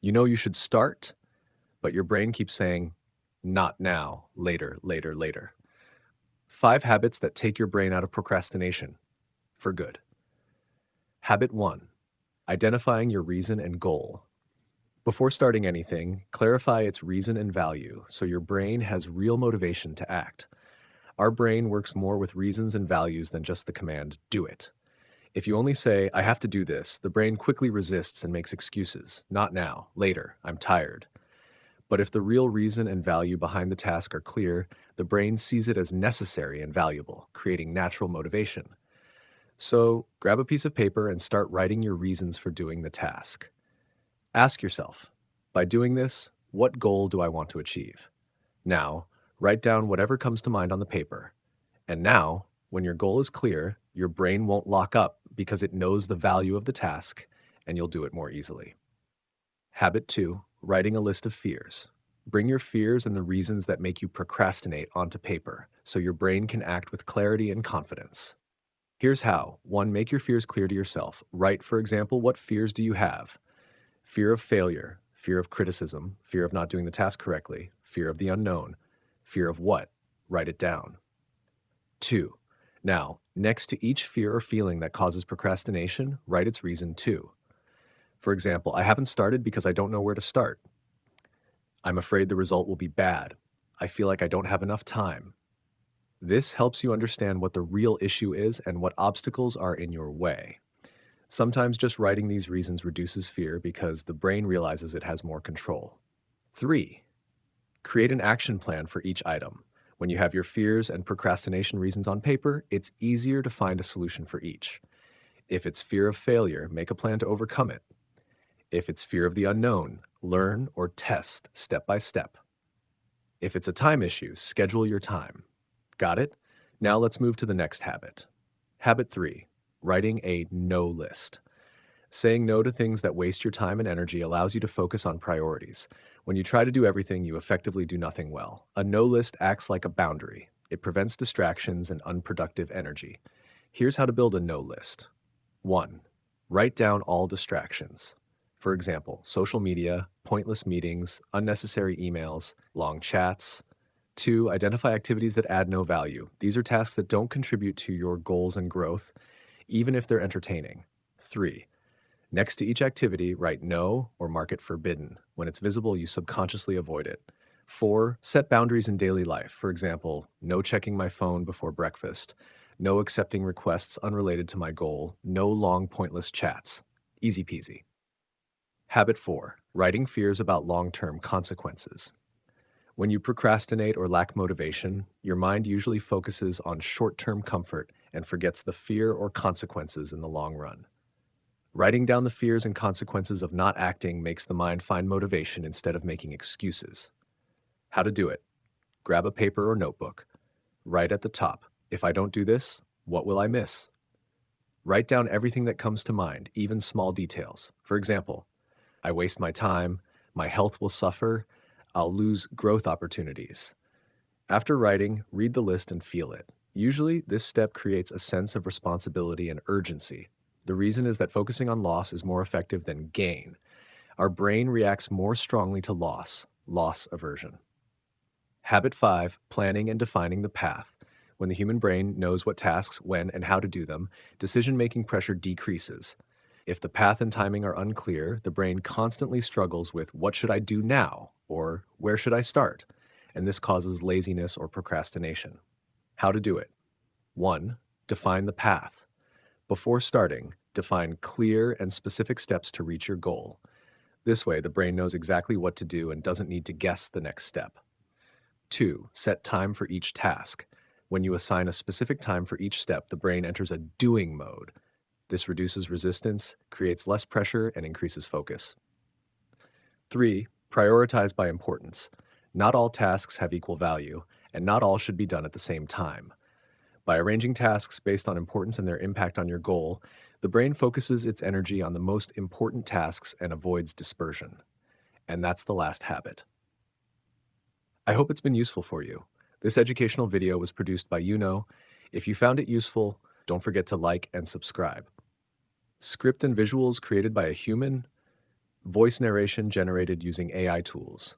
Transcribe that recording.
You know you should start, but your brain keeps saying, not now, later, later, later. 5 habits that take your brain out of procrastination for good. Habit 1, identifying your reason and goal. Before starting anything, clarify its reason and value so your brain has real motivation to act. Our brain works more with reasons and values than just the command, do it. If you only say, I have to do this, the brain quickly resists and makes excuses. Not now, later, I'm tired. But if the real reason and value behind the task are clear, the brain sees it as necessary and valuable, creating natural motivation. So grab a piece of paper and start writing your reasons for doing the task. Ask yourself, by doing this, what goal do I want to achieve? Now, write down whatever comes to mind on the paper. And now, when your goal is clear, your brain won't lock up because it knows the value of the task and you'll do it more easily. Habit 2, writing a list of fears. Bring your fears and the reasons that make you procrastinate onto paper so your brain can act with clarity and confidence. Here's how. 1, make your fears clear to yourself. Write, for example, what fears do you have? Fear of failure, fear of criticism, fear of not doing the task correctly, fear of the unknown, fear of what? Write it down. 2, now, next to each fear or feeling that causes procrastination, write its reason too. For example, I haven't started because I don't know where to start. I'm afraid the result will be bad. I feel like I don't have enough time. This helps you understand what the real issue is and what obstacles are in your way. Sometimes just writing these reasons reduces fear because the brain realizes it has more control. 3, create an action plan for each item. When you have your fears and procrastination reasons on paper, it's easier to find a solution for each. If it's fear of failure, make a plan to overcome it. If it's fear of the unknown, learn or test step by step. If it's a time issue, schedule your time. Got it? Now let's move to the next habit. Habit 3, writing a no list. Saying no to things that waste your time and energy allows you to focus on priorities. When you try to do everything, you effectively do nothing well. A no list acts like a boundary. It prevents distractions and unproductive energy. Here's how to build a no list. 1, write down all distractions. For example, social media, pointless meetings, unnecessary emails, long chats. 2, identify activities that add no value. These are tasks that don't contribute to your goals and growth, even if they're entertaining. 3, next to each activity, write no or mark it forbidden. When it's visible, you subconsciously avoid it. 4, set boundaries in daily life. For example, no checking my phone before breakfast, no accepting requests unrelated to my goal, no long pointless chats. Easy peasy. Habit 4, writing fears about long-term consequences. When you procrastinate or lack motivation, your mind usually focuses on short-term comfort and forgets the fear or consequences in the long run. Writing down the fears and consequences of not acting makes the mind find motivation instead of making excuses. How to do it. Grab a paper or notebook. Write at the top, if I don't do this, what will I miss? Write down everything that comes to mind, even small details. For example, I waste my time, my health will suffer, I'll lose growth opportunities. After writing, read the list and feel it. Usually, this step creates a sense of responsibility and urgency. The reason is that focusing on loss is more effective than gain. Our brain reacts more strongly to loss aversion. Habit 5, planning and defining the path. When the human brain knows what tasks, when, and how to do them, decision-making pressure decreases. If the path and timing are unclear, the brain constantly struggles with what should I do now, or where should I start? And this causes laziness or procrastination. How to do it. 1, define the path. Before starting, define clear and specific steps to reach your goal. This way, the brain knows exactly what to do and doesn't need to guess the next step. 2, set time for each task. When you assign a specific time for each step, the brain enters a doing mode. This reduces resistance, creates less pressure, and increases focus. 3, prioritize by importance. Not all tasks have equal value, and not all should be done at the same time. By arranging tasks based on importance and their impact on your goal, the brain focuses its energy on the most important tasks and avoids dispersion. And that's the last habit. I hope it's been useful for you. This educational video was produced by YouKnow. If you found it useful, don't forget to like and subscribe. Script and visuals created by a human. voice narration generated using AI tools,